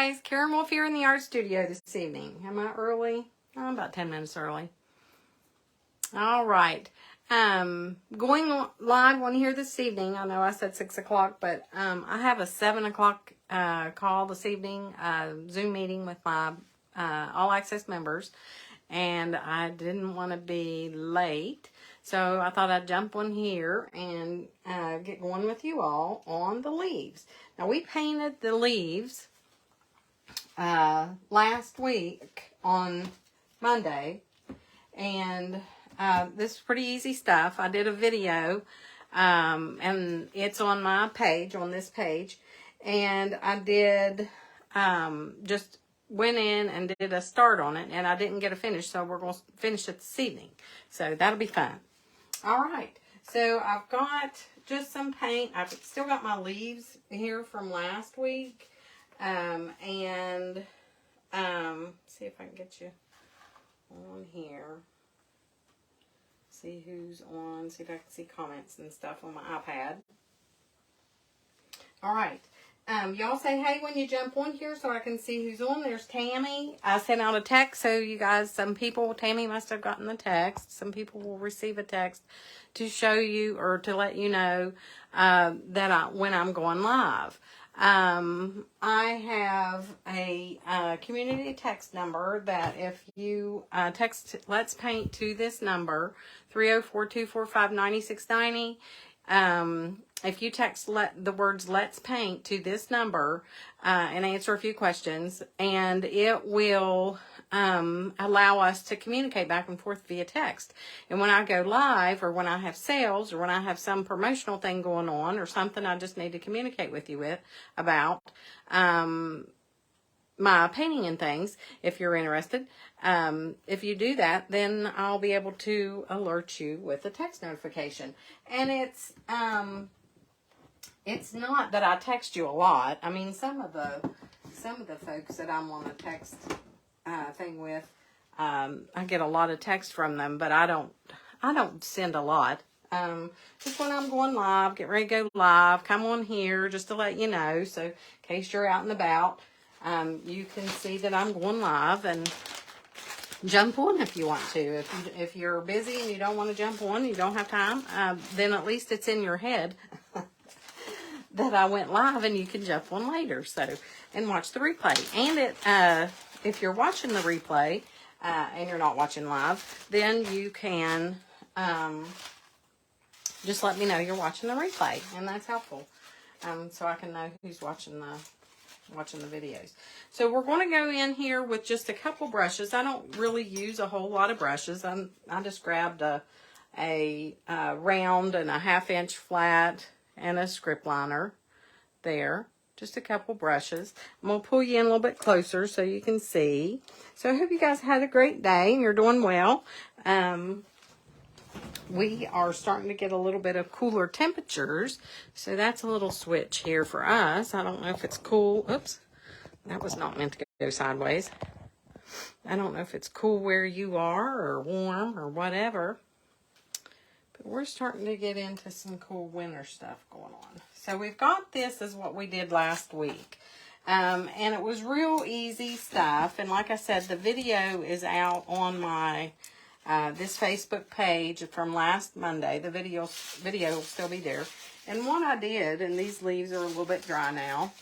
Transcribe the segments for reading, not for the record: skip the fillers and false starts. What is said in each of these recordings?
guys, Karen Wolf here in the art studio this evening. Am I early? I'm about 10 minutes early. All right. Going live on here this evening. I know I said 6 o'clock, but I have a 7 o'clock call this evening, Zoom meeting with my All Access members, and I didn't want to be late, so I thought I'd jump on here and get going with you all on the leaves. Now, we painted the leaves last week on Monday, and this is pretty easy stuff. I did a video, and it's on my page, on this page, and I did just went in and did a start on it, and I didn't get a finish, so we're going to finish it this evening. So that'll be fun. All right, so I've got just some paint. I've still got my leaves here from last week. See if I can get you on here. See who's on. See if I can see comments and stuff on my iPad. All right. Y'all say hey when you jump on here so I can see who's on. There's Tammy. I sent out a text, so you guys, some people, Tammy must have gotten the text. Some people will receive a text to show you or to let you know when I'm going live. I have a community text number that if you text Let's Paint to this number, 304-245-9690, if you text the words Let's Paint to this number and answer a few questions, and it will allow us to communicate back and forth via text. And when I go live, or when I have sales, or when I have some promotional thing going on, or something I just need to communicate with you about my painting and things, if you're interested, if you do that, then I'll be able to alert you with a text notification. And it's not that I text you a lot. I mean, some of the folks that I'm on a text thing with, I get a lot of text from them, but I don't send a lot. Just when I'm going live, get ready to go live, come on here just to let you know. So in case you're out and about, you can see that I'm going live, and jump on if you want to. If you're busy and you don't want to jump on, you don't have time, then at least it's in your head that I went live, and you can jump on later. So, and watch the replay. And if you're watching the replay and you're not watching live, then you can just let me know you're watching the replay, and that's helpful, so I can know who's watching the videos. So we're going to go in here with just a couple brushes. I don't really use a whole lot of brushes. I just grabbed a round and a 1/2 inch flat and a script liner there. Just a couple brushes. I'm going to pull you in a little bit closer so you can see. So I hope you guys had a great day and you're doing well. We are starting to get a little bit of cooler temperatures, so that's a little switch here for us. I don't know if it's cool. Oops, that was not meant to go sideways. I don't know if it's cool where you are or warm or whatever, but we're starting to get into some cool winter stuff going on. So we've got this as what we did last week. And it was real easy stuff. And like I said, the video is out on my this Facebook page from last Monday. The video will still be there. And what I did, and these leaves are a little bit dry now,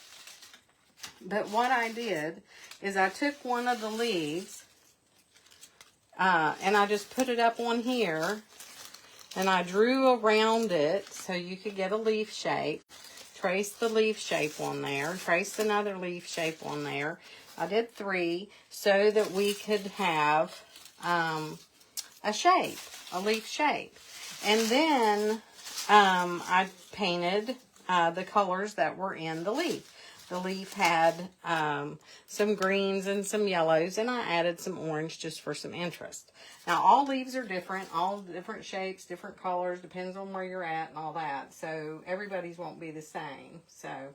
but what I did is I took one of the leaves and I just put it up on here, and I drew around it so you could get a leaf shape. Trace the leaf shape on there. Trace another leaf shape on there. I did 3 so that we could have a shape, a leaf shape. And then I painted the colors that were in the leaf. The leaf had some greens and some yellows, and I added some orange just for some interest. Now, all leaves are different, all different shapes, different colors, depends on where you're at and all that. So everybody's won't be the same. So,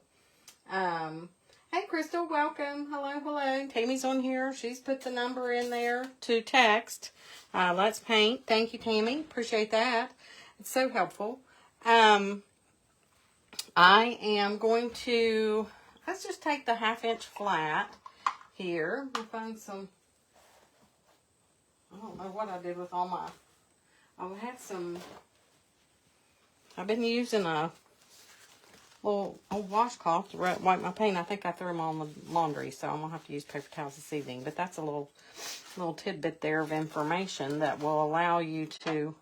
hey, Crystal, welcome. Hello, hello. Tammy's on here. She's put the number in there to text. Let's Paint. Thank you, Tammy. Appreciate that. It's so helpful. I am going to let's just take the 1/2 inch flat here and find some, I don't know what I did with all my, I've been using a little old washcloth to wipe my paint. I think I threw them on the laundry, so I'm going to have to use paper towels this evening. But that's a little tidbit there of information that will allow you to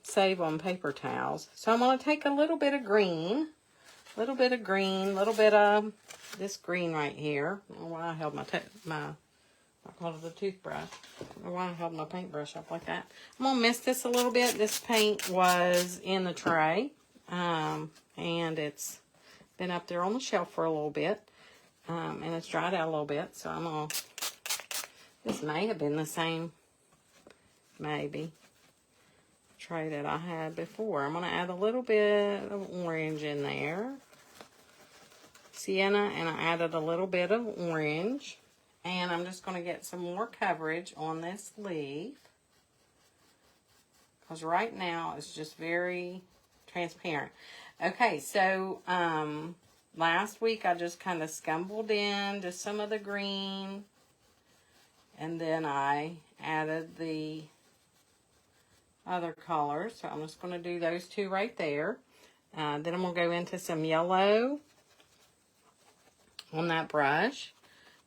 save on paper towels. So I'm going to take a little bit of green, a little bit of this green right here. I don't know why I held I call it a toothbrush. I don't know why I held my paintbrush up like that. I'm going to mist this a little bit. This paint was in the tray, and it's been up there on the shelf for a little bit, and it's dried out a little bit. So I'm going to, this may have been the same, maybe, tray that I had before. I'm going to add a little bit of orange in there. Sienna, and I added a little bit of orange. And I'm just going to get some more coverage on this leaf. Because right now it's just very transparent. Okay, so last week I just kind of scumbled in to some of the green. And then I added the other colors. So I'm just going to do those two right there. Then I'm going to go into some yellow on that brush.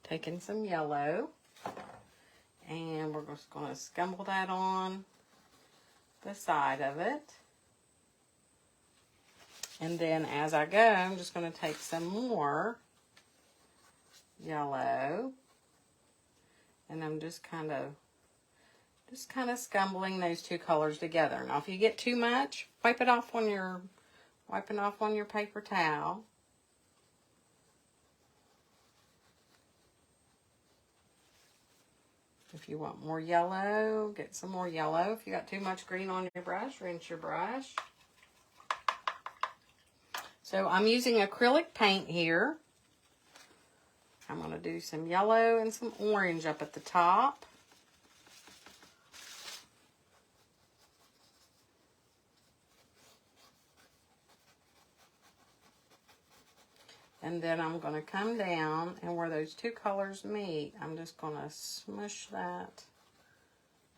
Taking some yellow, and we're just going to scumble that on the side of it. And then as I go, I'm just going to take some more yellow, and I'm just kind of scumbling those two colors together. Now, if you get too much, wipe it off on your paper towel. If you want more yellow, get some more yellow. If you got too much green on your brush, rinse your brush. So I'm using acrylic paint here. I'm going to do some yellow and some orange up at the top. And then I'm going to come down, and where those two colors meet, I'm just going to smush that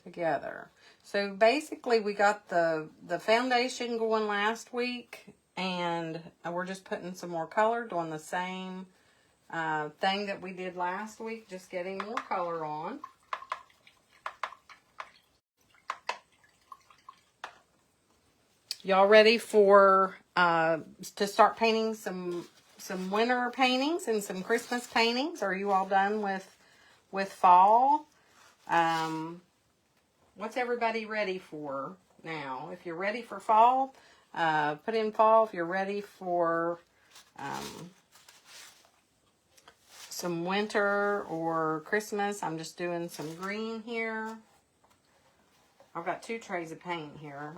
together. So basically we got the foundation going last week, and we're just putting some more color, doing the same thing that we did last week, just getting more color on. Y'all ready for to start painting some winter paintings and some Christmas paintings? Are you all done with fall? What's everybody ready for now? If you're ready for fall, put in fall. If you're ready for some winter or Christmas, I'm just doing some green here. I've got 2 trays of paint here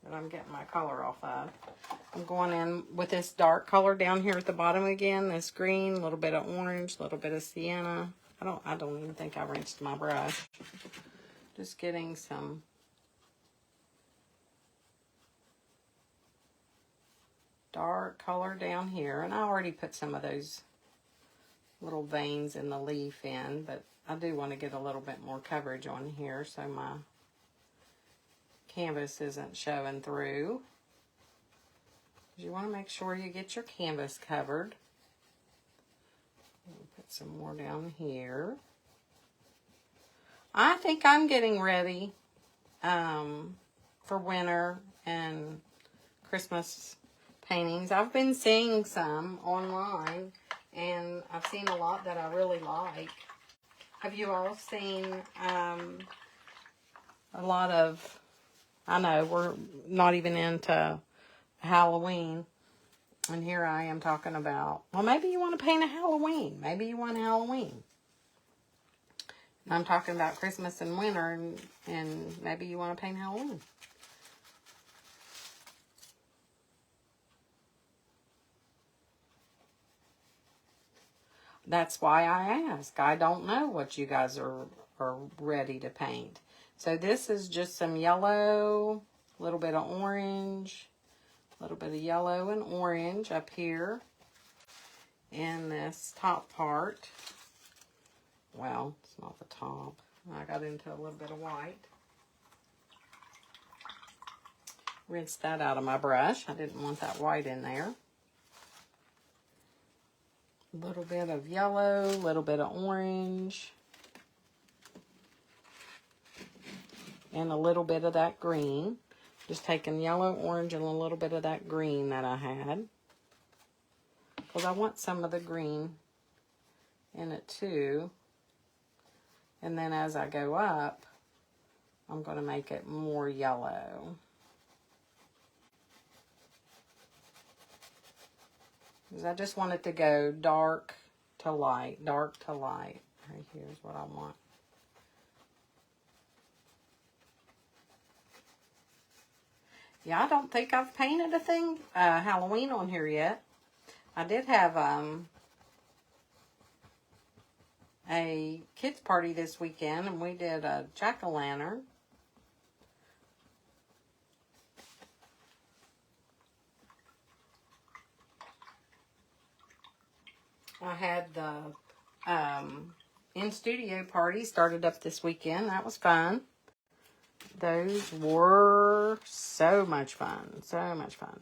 that I'm getting my color off of. I'm going in with this dark color down here at the bottom again. This green, a little bit of orange, a little bit of sienna. I don't even think I rinsed my brush. Just getting some dark color down here. And I already put some of those little veins in the leaf in, but I do want to get a little bit more coverage on here so my canvas isn't showing through. You want to make sure you get your canvas covered. Put some more down here. I think I'm getting ready for winter and Christmas paintings. I've been seeing some online, and I've seen a lot that I really like. Have you all seen a lot of, I know we're not even into Halloween, and here I am talking about, well, maybe you want to paint a Halloween. Maybe you want Halloween. And I'm talking about Christmas and winter, and maybe you want to paint Halloween. That's why I ask. I don't know what you guys are ready to paint. So this is just some yellow, a little bit of orange, a little bit of yellow and orange up here. in this top part. Well, it's not the top. I got into a little bit of white. Rinse that out of my brush. I didn't want that white in there. A little bit of yellow, a little bit of orange, and a little bit of that green. Just taking yellow, orange, and a little bit of that green that I had. Because I want some of the green in it too. And then as I go up, I'm going to make it more yellow. Because I just want it to go dark to light, dark to light. Right here's what I want. Yeah, I don't think I've painted a thing, Halloween on here yet. I did have a kids party this weekend, and we did a jack-o'-lantern. I had the in-studio party started up this weekend. That was fun. Those were so much fun. So much fun.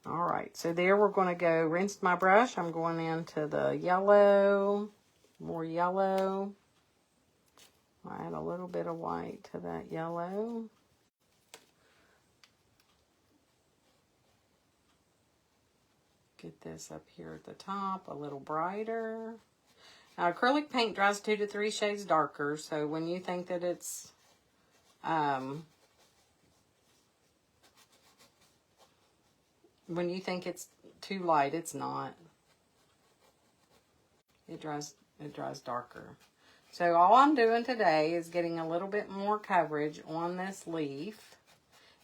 All right. So there we're going to go rinse my brush. I'm going into the yellow. More yellow. I'll add a little bit of white to that yellow. Get this up here at the top a little brighter. Now, acrylic paint dries 2 to 3 shades darker, so when you think that it's when you think it's too light, it's not. It dries darker. So all I'm doing today is getting a little bit more coverage on this leaf,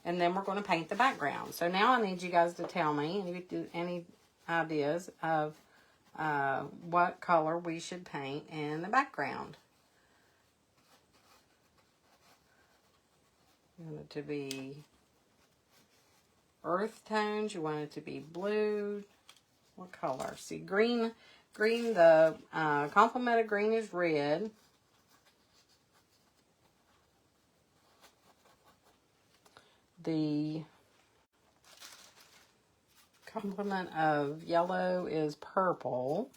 and then we're going to paint the background. So now I need you guys to tell me any ideas of what color we should paint in the background. You want it to be earth tones. You want it to be blue. What color? See, green, the complement of green is red. The complement of yellow is purple.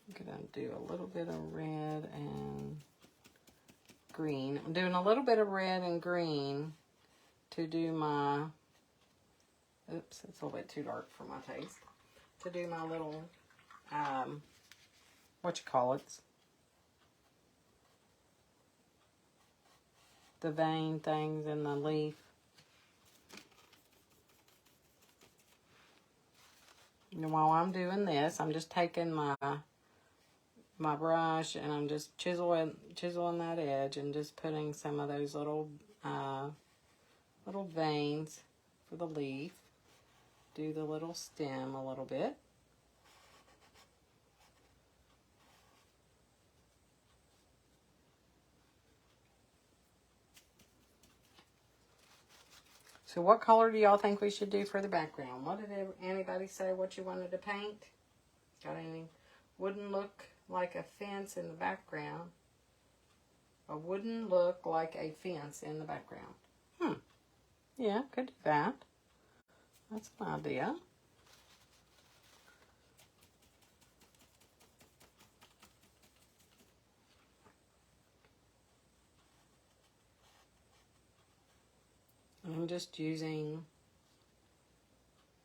I'm going to do a little bit of red and green. I'm doing a little bit of red and green to do my, oops, it's a little bit too dark for my taste, to do my little, the vein things in the leaf. And while I'm doing this, I'm just taking my brush and I'm just chiseling that edge and just putting some of those little veins for the leaf. Do the little stem a little bit. So what color do y'all think we should do for the background? What did anybody say what you wanted to paint? Got any? Wouldn't look like a fence in the background. A wouldn't look like a fence in the background. Yeah, could do that. That's an idea. I'm just using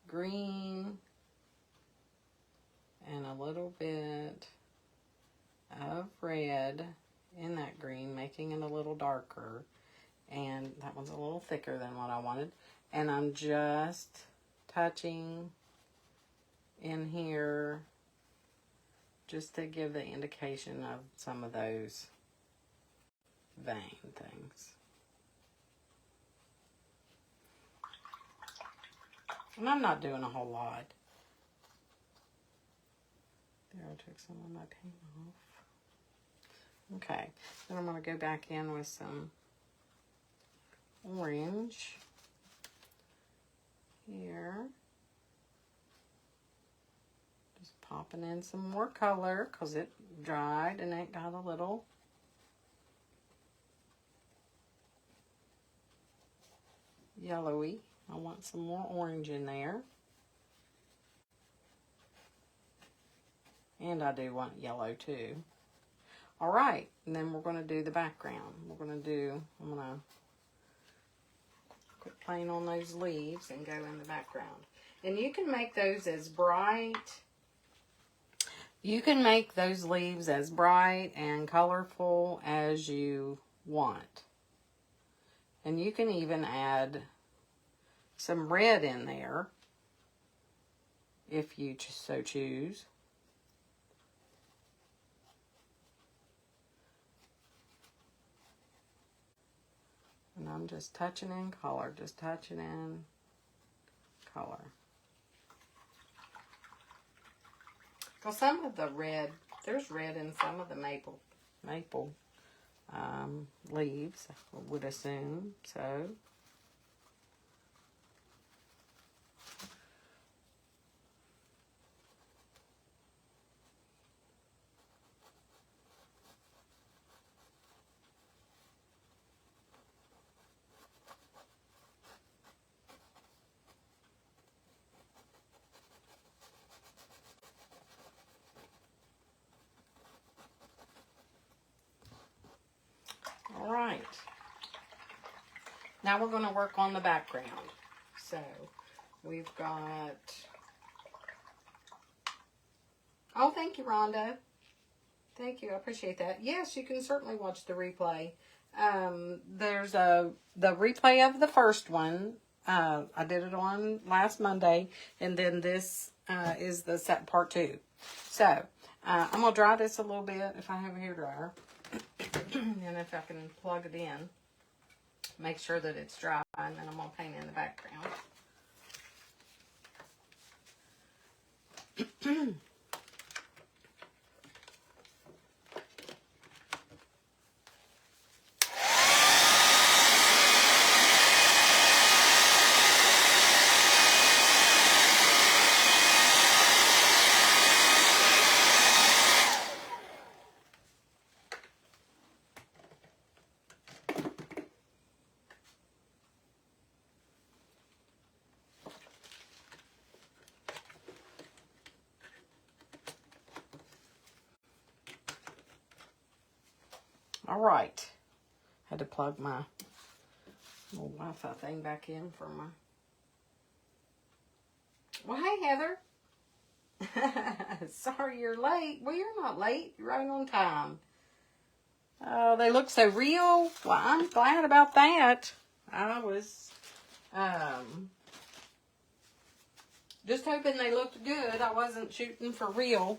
green and a little bit of red in that green, making it a little darker. And that one's a little thicker than what I wanted. And I'm just touching in here just to give the indication of some of those vein things. And I'm not doing a whole lot. There, I took some of my paint off. Okay, then I'm going to go back in with some orange. here. Just popping in some more color because it dried and it got a little yellowy. I want some more orange in there. And I do want yellow too. All right, and then we're going to do the background. I'm going to quit playing on those leaves and go in the background. And you can make those as bright. You can make those leaves as bright and colorful as you want. And you can even add some red in there if you so choose. And I'm just touching in color, just touching in color. Well, some of the red, there's red in some of the maple leaves, I would assume, so. All right. Now we're going to work on the background. So we've got, oh, thank you, Rhonda. Thank you. I appreciate that. Yes, you can certainly watch the replay. There's the replay of the first one. I did it on last Monday, and then this is the set part 2. So I'm going to dry this a little bit if I have a hairdryer. And if I can plug it in, make sure that it's dry, and then I'm going to paint in the background. All right. Had to plug my little Wi-Fi thing back in for my... Well, hey, Heather. Sorry you're late. Well, you're not late. You're right on time. Oh, they look so real. Well, I'm glad about that. I was just hoping they looked good. I wasn't shooting for real.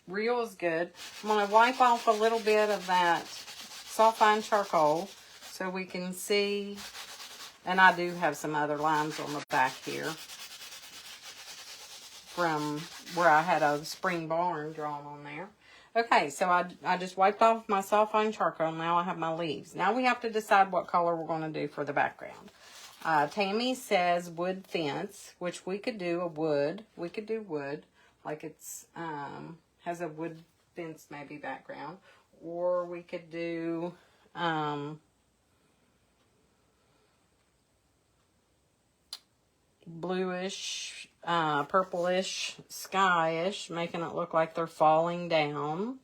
Real is good. I'm going to wipe off a little bit of that soft fine charcoal so we can see. And I do have some other lines on the back here from where I had a spring barn drawn on there. Okay, so I just wiped off my soft fine charcoal. Now I have my leaves. Now we have to decide what color we're going to do for the background. Tammy says wood fence, which we could do a wood. We could do wood, like it's... has a wood fence maybe background, or we could do bluish, purplish, skyish, making it look like they're falling down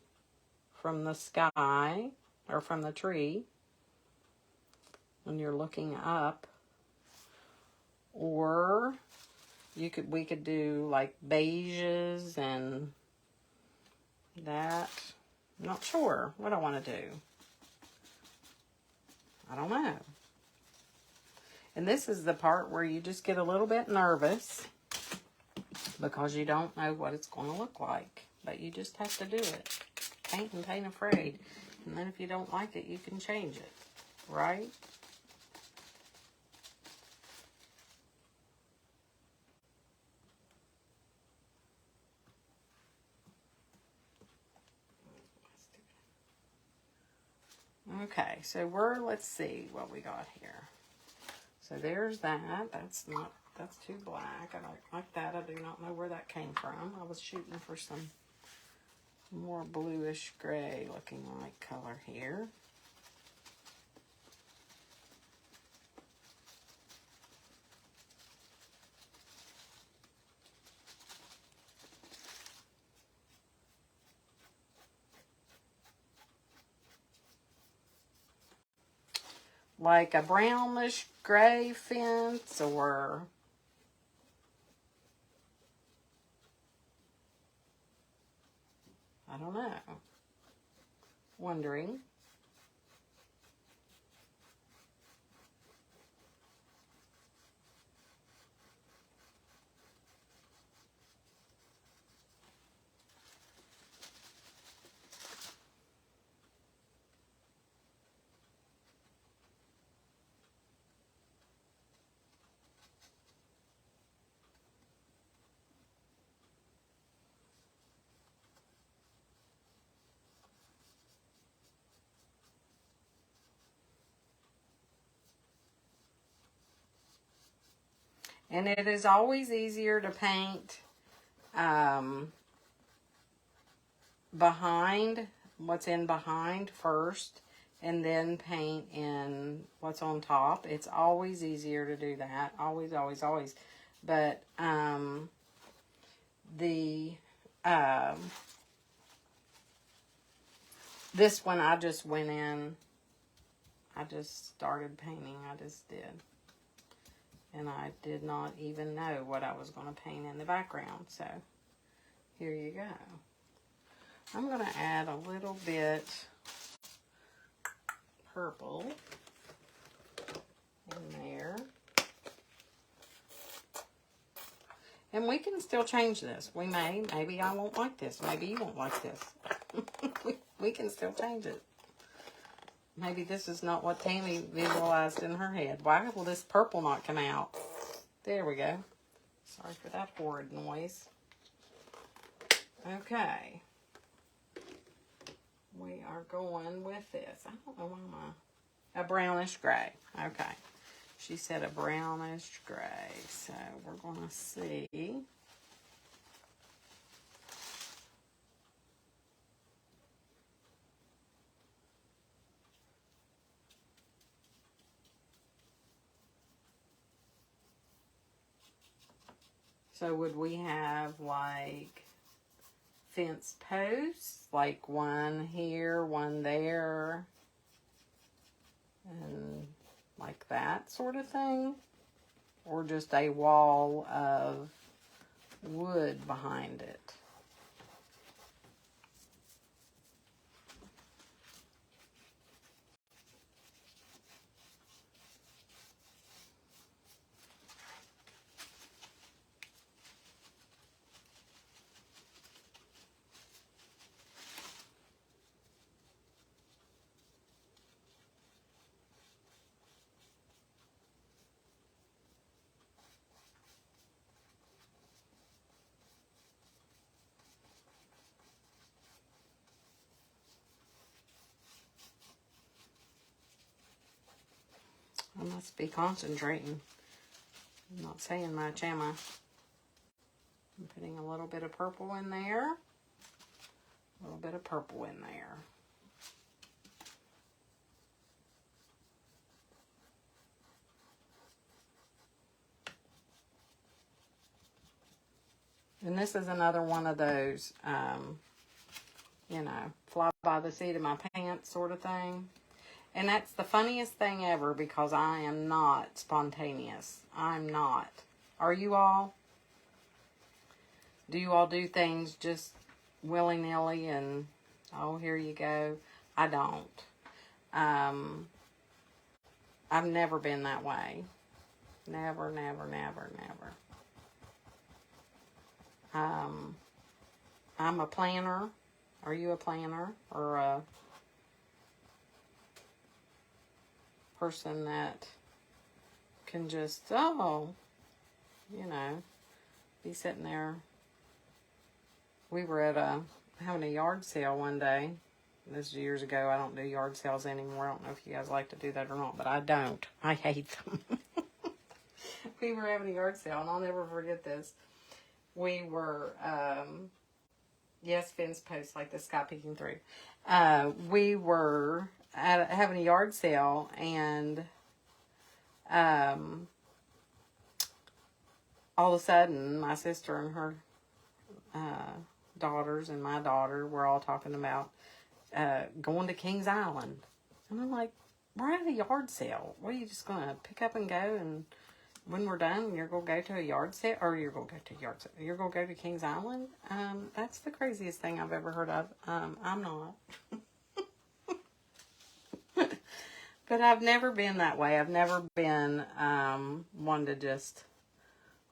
from the sky or from the tree when you're looking up. Or we could do like beiges and that. I'm not sure what I want to do. I don't know. And this is the part where you just get a little bit nervous because you don't know what it's going to look like. But you just have to do it. Paint and paint afraid. And then if you don't like it, you can change it. Right? Okay, so let's see what we got here. So there's that. That's not That's too black. I don't like that. I do not know where that came from. I was shooting for some more bluish gray looking like color here. Like a brownish gray fence, or I don't know. Wondering. And it is always easier to paint behind, what's in behind first, and then paint in what's on top. It's always easier to do that. Always, always, always. But this one I just went in. I just started painting. I just did. And I did not even know what I was going to paint in the background. So, here you go. I'm going to add a little bit purple in there. And we can still change this. We may. Maybe I won't like this. Maybe you won't like this. we can still change it. Maybe this is not what Tammy visualized in her head. Why will this purple not come out? There we go. Sorry for that horrid noise. Okay. We are going with this. I don't know why a brownish gray. Okay. She said a brownish gray. So we're going to see. So would we have like fence posts, like one here, one there, and like that sort of thing? Or just a wall of wood behind it? I must be concentrating. I'm not saying much, am I? I'm putting a little bit of purple in there. A little bit of purple in there. And this is another one of those, you know, fly by the seat of my pants sort of thing. And that's the funniest thing ever because I am not spontaneous. I'm not. Are you all? Do you all do things just willy-nilly and, oh, here you go? I don't. I've never been that way. Never, never, never, never. I'm a planner. Are you a planner or a person that can just, oh, you know, be sitting there? We were at having a yard sale one day. This was years ago. I don't do yard sales anymore. I don't know if you guys like to do that or not, but I don't. I hate them. We were having a yard sale, and I'll never forget this. We were, yes, Finn's post like the sky peeking through. We were having a yard sale, and all of a sudden, my sister and her daughters and my daughter were all talking about going to Kings Island. And I'm like, we're at a yard sale. What, are you just going to pick up and go? And when we're done, you're going to go to a yard sale? Or you're going to go to a yard sale? You're going to go to Kings Island? That's the craziest thing I've ever heard of. I'm not. But I've never been that way. I've never been one to just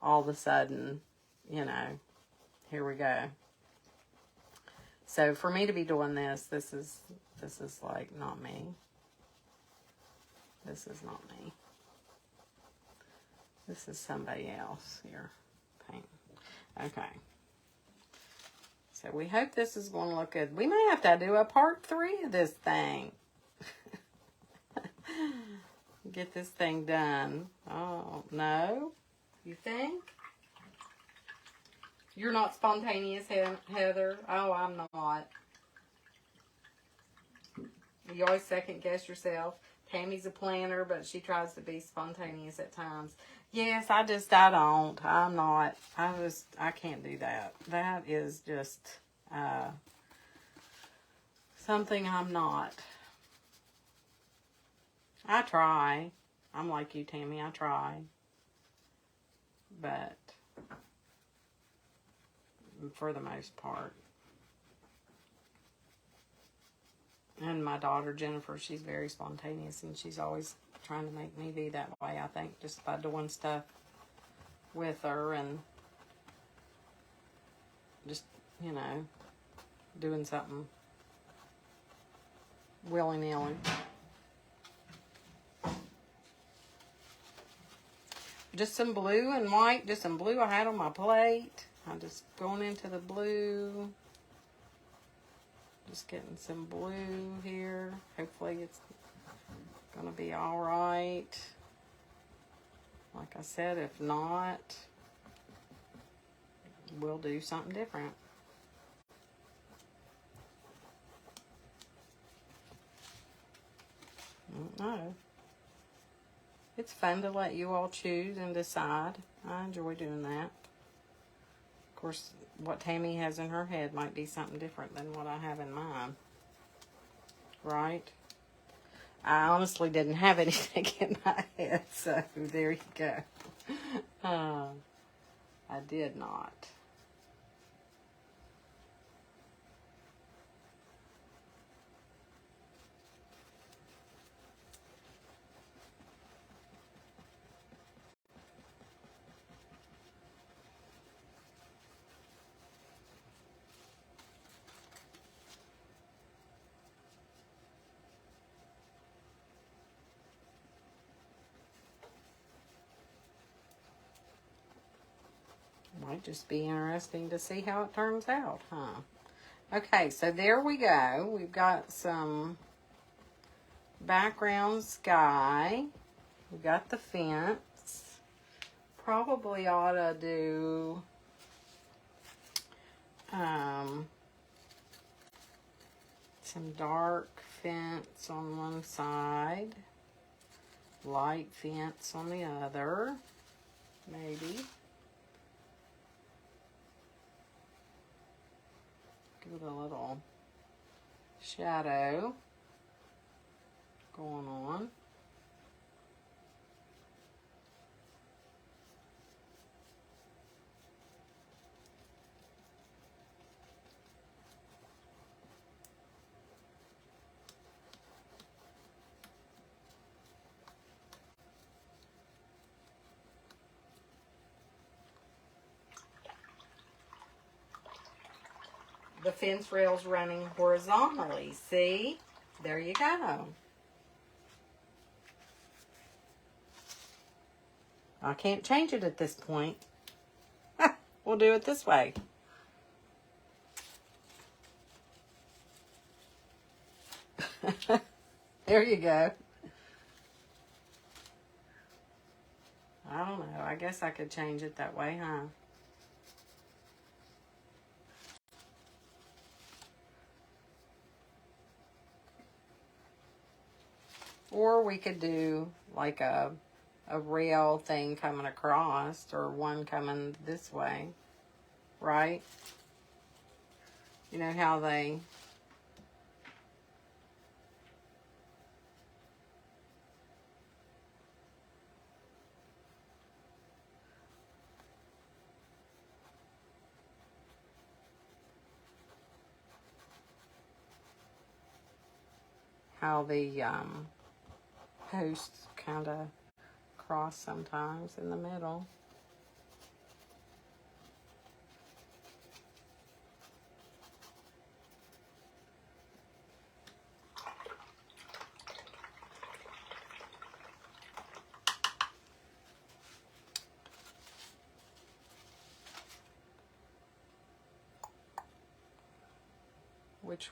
all of a sudden, you know, here we go. So for me to be doing this is like not me. This is not me. This is somebody else here. Paint. Okay. So we hope this is going to look good. We may have to do a part 3 of this thing. Get this thing done. Oh, no? You think? You're not spontaneous, Heather? Oh, I'm not. You always second guess yourself. Tammy's a planner, but she tries to be spontaneous at times. Yes, I don't. I'm not. I can't do that. That is just something I'm not. I try. I'm like you, Tammy. I try. But for the most part. And my daughter, Jennifer, she's very spontaneous, and she's always trying to make me be that way, I think, just by doing stuff with her and just, you know, doing something willy-nilly. Just some blue and white, just some blue I had on my plate. I'm just going into the blue. Just getting some blue here. Hopefully it's going to be all right. Like I said, if not, we'll do something different. I don't know. It's fun to let you all choose and decide. I enjoy doing that. Of course, what Tammy has in her head might be something different than what I have in mine. Right? I honestly didn't have anything in my head, so there you go. I did not. Might just be interesting to see how it turns out, huh? Okay, so there we go. We've got some background sky. We've got the fence. Probably ought to do some dark fence on one side, light fence on the other, maybe. Give it a little shadow going on. The fence rail's running horizontally. See? There you go. I can't change it at this point. We'll do it this way. There you go. I don't know. I guess I could change it that way, huh? Or we could do like a rail thing coming across, or one coming this way, right? You know how the posts kind of cross sometimes in the middle.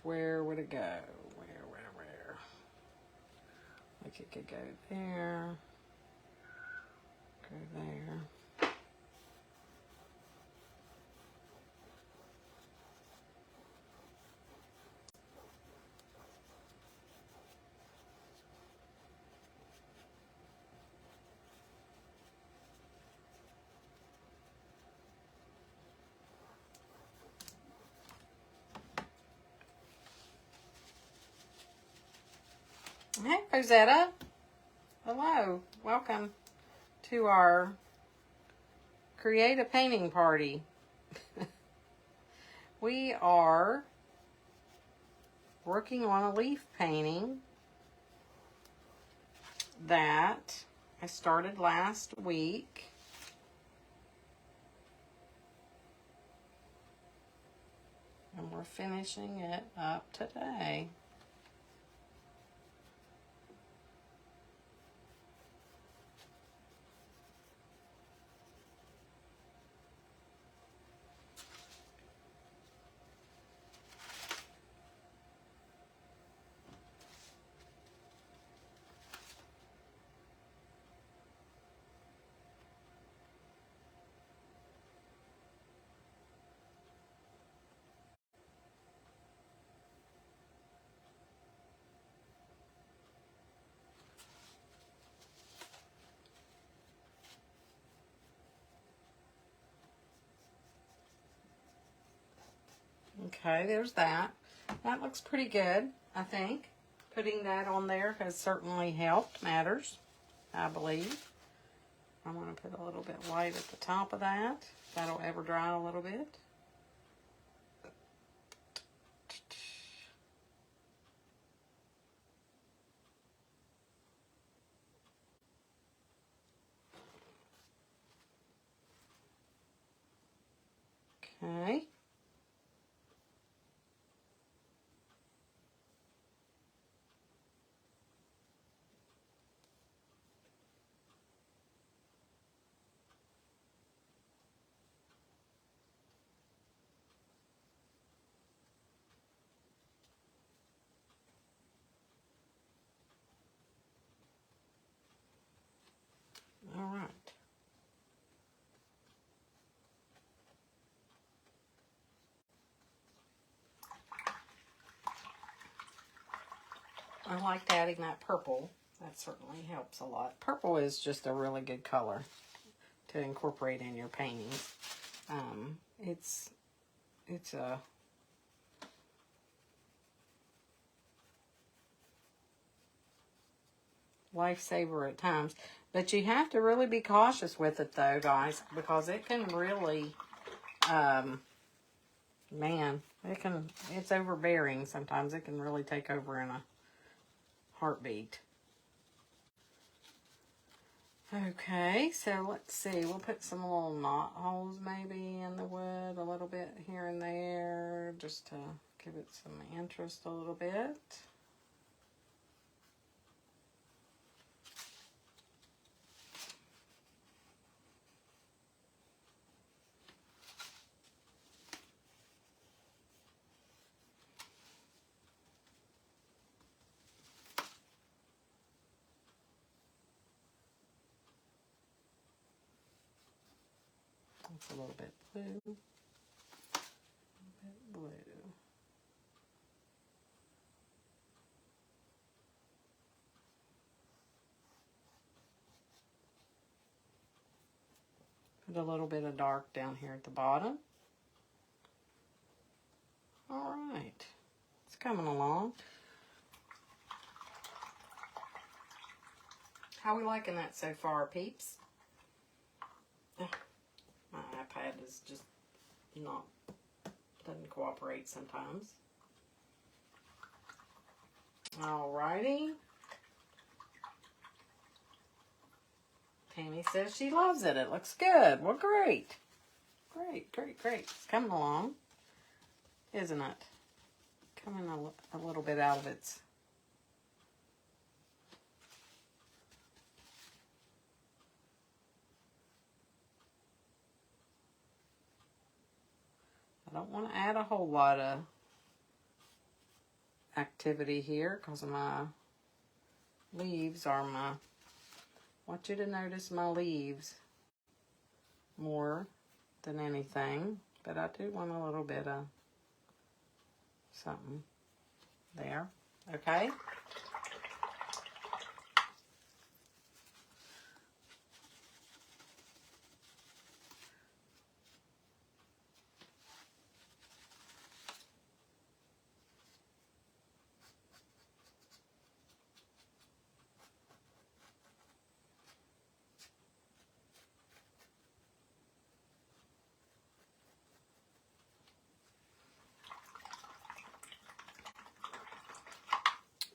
Where would it go? Where? Like it could go there, go there. Hey, Rosetta. Hello. Welcome to our creative painting party. We are working on a leaf painting that I started last week. And we're finishing it up today. Okay, there's that. That looks pretty good, I think. Putting that on there has certainly helped matters, I believe. I'm going to put a little bit white at the top of that. That'll ever dry a little bit. Okay. All right. I liked adding that purple. That certainly helps a lot. Purple is just a really good color to incorporate in your paintings. It's a lifesaver at times. But you have to really be cautious with it though, guys, because it can really, man, it's overbearing sometimes. It can really take over in a heartbeat. Okay, so let's see. We'll put some little knot holes maybe in the wood a little bit here and there just to give it some interest a little bit. a little bit blue. A little bit blue. Put a little bit of dark down here at the bottom. All right, it's coming along. How we liking that so far, peeps? Ugh, my iPad is just doesn't cooperate sometimes. Alrighty. Tammy says she loves it. It looks good. Well, great. Great, great, great. It's coming along, isn't it? Coming a little bit out of its... I don't want to add a whole lot of activity here because my leaves are my... I want you to notice my leaves more than anything, but I do want a little bit of something there, okay?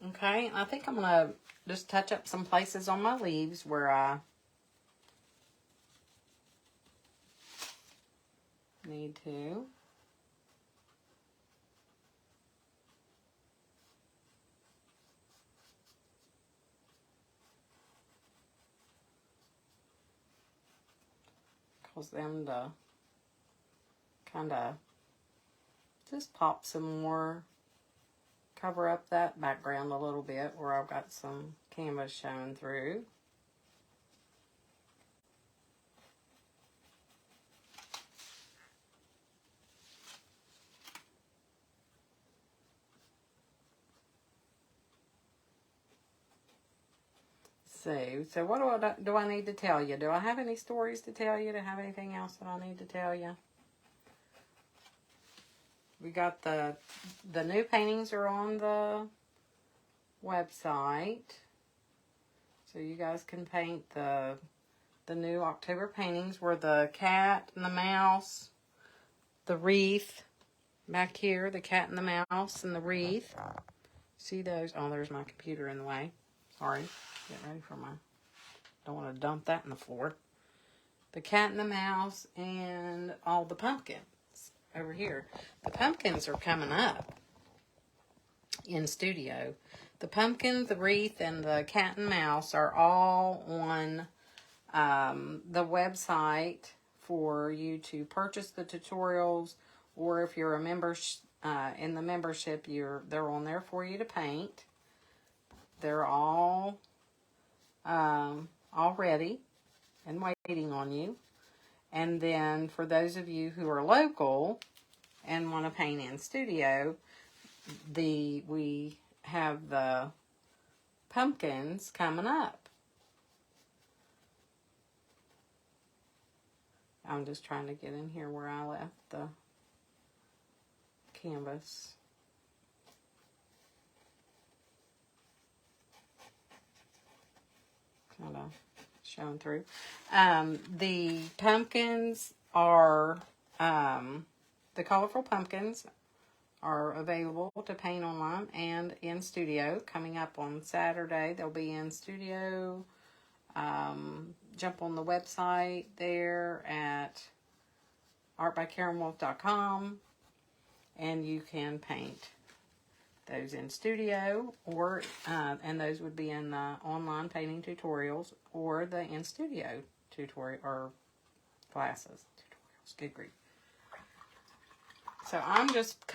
Okay, I think I'm going to just touch up some places on my leaves where I need to. Cause them to kind of just pop some more, cover up that background a little bit where I've got some canvas showing through. So what do I need to tell you? Do I have any stories to tell you? Do I have anything else that I need to tell you? We got the new paintings are on the website. So you guys can paint the new October paintings where the cat and the mouse, the wreath back here, the cat and the mouse and the wreath. See those? Oh, there's my computer in the way. Sorry. Get ready for my... Don't want to dump that in the floor. The cat and the mouse and all the pumpkins over here. The pumpkins are coming up in studio. The pumpkin, the wreath, and the cat and mouse are all on the website for you to purchase the tutorials, or if you're a member in the membership, they're on there for you to paint. They're all ready and waiting on you. And then for those of you who are local and want to paint in studio, we have the pumpkins coming up. I'm just trying to get in here where I left the canvas. Kind of showing through. The pumpkins are, the colorful pumpkins are available to paint online and in studio. Coming up on Saturday, they'll be in studio. Jump on the website there at artbykarenwolf.com and you can paint those in studio, or and those would be in the online painting tutorials or the in studio tutorial or classes. Tutorials, good grief. So I'm just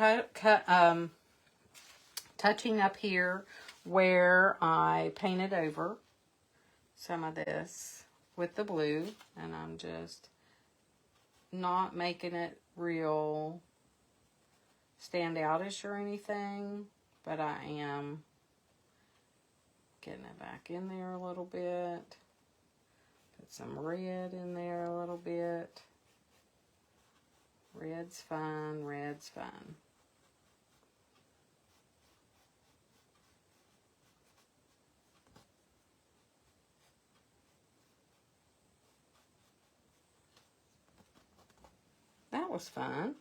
touching up here where I painted over some of this with the blue, and I'm just not making it real standoutish or anything, but I am getting it back in there a little bit. Put some red in there a little bit. Red's fine, red's fine. That was fun.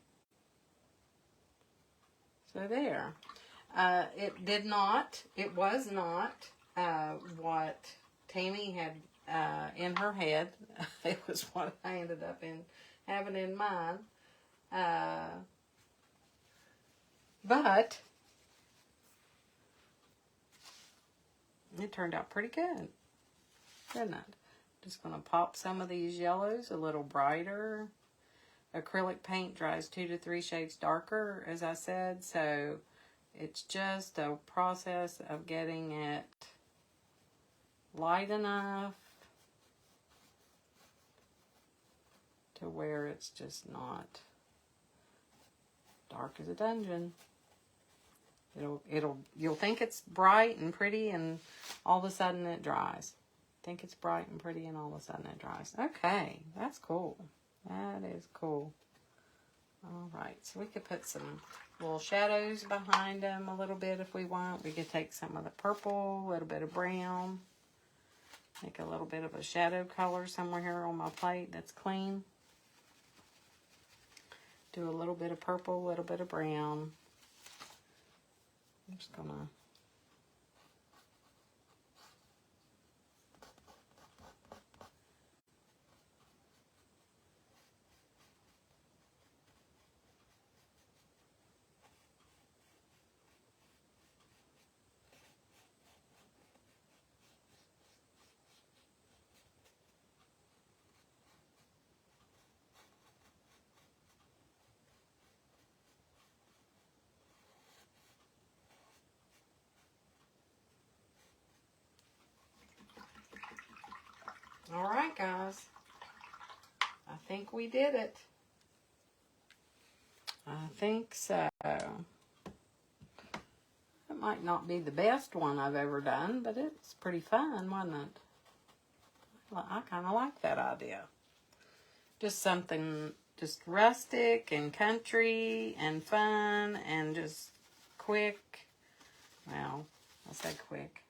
So there. It was not what Tammy had in her head. It was what I ended up having in mine. But it turned out pretty good, didn't it? Just going to pop some of these yellows a little brighter. Acrylic paint dries 2 to 3 shades darker, as I said, so it's just a process of getting it light enough to where it's just not dark as a dungeon. You'll think it's bright and pretty, and all of a sudden it dries. Think it's bright and pretty, and all of a sudden it dries. Okay, that's cool. That is cool. All right, so we could put some little shadows behind them a little bit if we want. We could take some of the purple, a little bit of brown, make a little bit of a shadow color somewhere here on my plate that's clean. Do a little bit of purple, a little bit of brown. I'm just gonna all right, guys. I think we did it. I think so. It might not be the best one I've ever done, but it's pretty fun, wasn't it? I kind of like that idea. Just something just rustic and country and fun and just quick. Well, I say quick.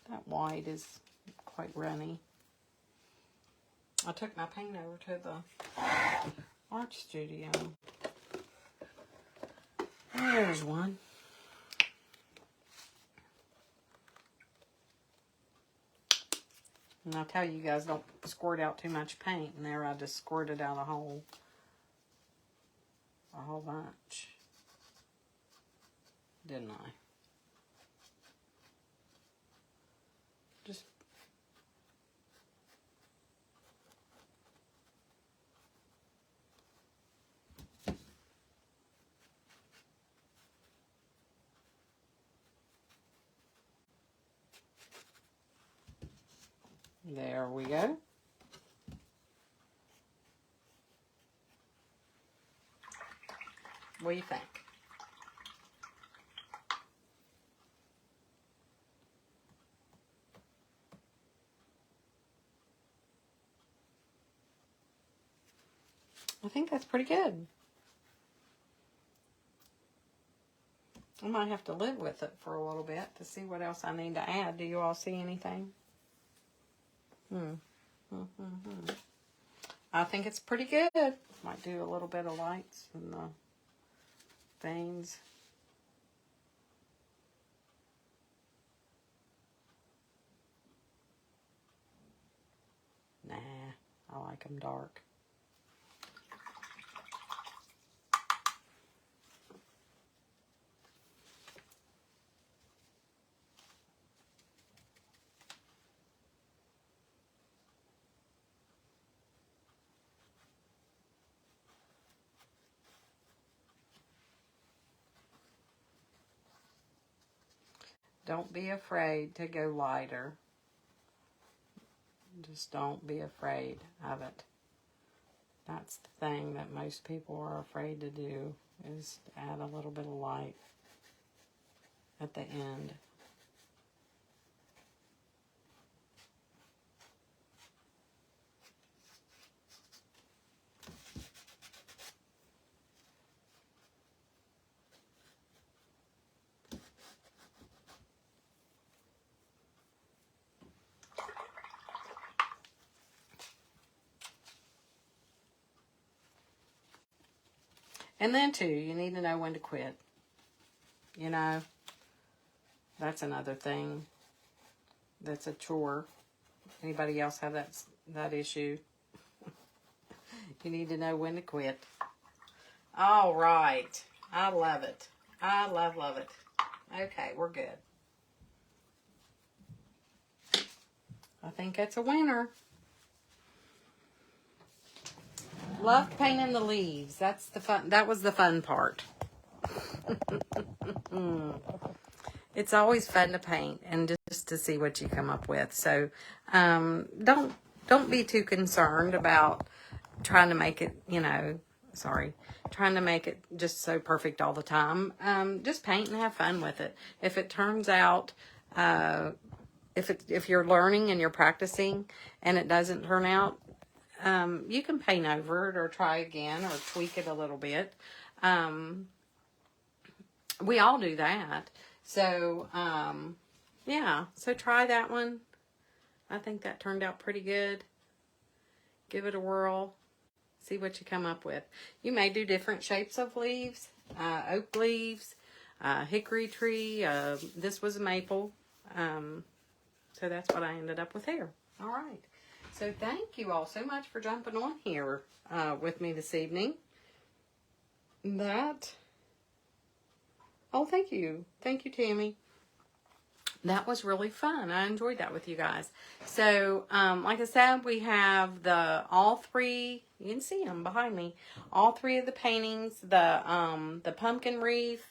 That white is quite runny. I took my paint over to the art studio. There's one. And I'll tell you guys, don't squirt out too much paint in there. I just squirted out a whole bunch. Didn't I? Just there we go. What do you think? I think that's pretty good. I might have to live with it for a little bit to see what else I need to add. Do you all see anything? I think it's pretty good. Might do a little bit of lights in the veins. Nah, I like them dark. Don't be afraid to go lighter. Just don't be afraid of it. That's the thing that most people are afraid to do, is add a little bit of light at the end. And then, too, you need to know when to quit. You know, that's another thing that's a chore. Anybody else have that issue? You need to know when to quit. All right. I love it. I love it. Okay, we're good. I think that's a winner. Love painting the leaves. That's the fun. That was the fun part. It's always fun to paint and just to see what you come up with. So don't be too concerned about trying to make it, trying to make it just so perfect all the time. Just paint and have fun with it. If it turns out, if you're learning and you're practicing and it doesn't turn out, you can paint over it or try again or tweak it a little bit. We all do that. So, yeah. So try that one. I think that turned out pretty good. Give it a whirl. See what you come up with. You may do different shapes of leaves. Oak leaves, hickory tree. This was a maple. So that's what I ended up with here. All right. So thank you all so much for jumping on here with me this evening. Oh, thank you. Thank you, Tammy. That was really fun. I enjoyed that with you guys. So, like I said, we have all three, you can see them behind me, all three of the paintings, the pumpkin wreath,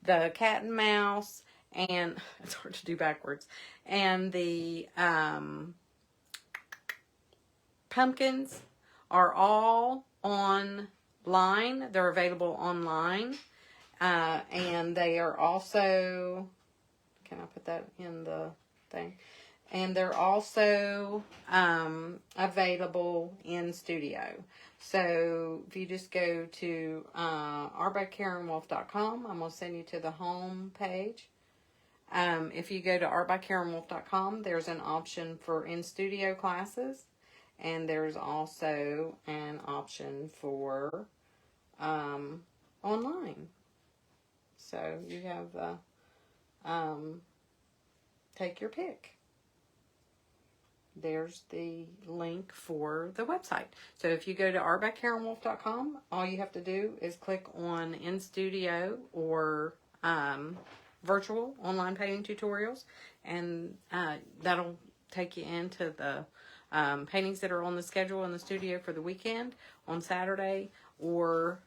the cat and mouse, and it's hard to do backwards, and the pumpkins are all online. They're available online. And they are also, can I put that in the thing? And they're also available in studio. So if you just go to artbykarenwolf.com, I'm going to send you to the home page. If you go to artbykarenwolf.com, there's an option for in-studio classes. And there's also an option for online. So you have take your pick. There's the link for the website. So if you go to artbykarenwolf.com, all you have to do is click on In Studio or virtual online painting tutorials, and that'll take you into the paintings that are on the schedule in the studio for the weekend on Saturday, or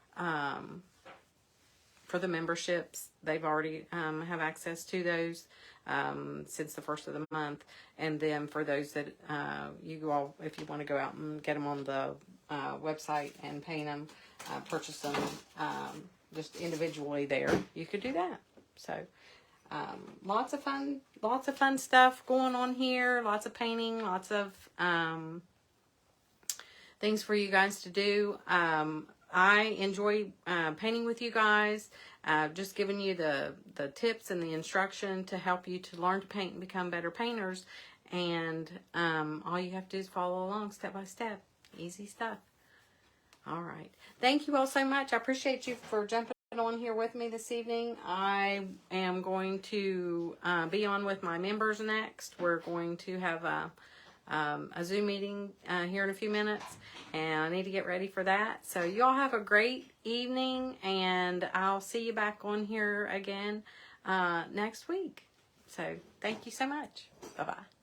for the memberships, they've already have access to those since the first of the month. And then for those that you all, if you want to go out and get them on the website and paint them, purchase them just individually there, you could do that. So lots of fun stuff going on here. Lots of painting, lots of things for you guys to do. I enjoy painting with you guys, just giving you the tips and the instruction to help you to learn to paint and become better painters. And all you have to do is follow along step by step. Easy stuff. All right. Thank you all so much. I appreciate you for jumping on here with me this evening. I am going to be on with my members next. We're going to have a Zoom meeting here in a few minutes, and I need to get ready for that. So you all have a great evening, and I'll see you back on here again next week. So thank you so much. Bye-bye.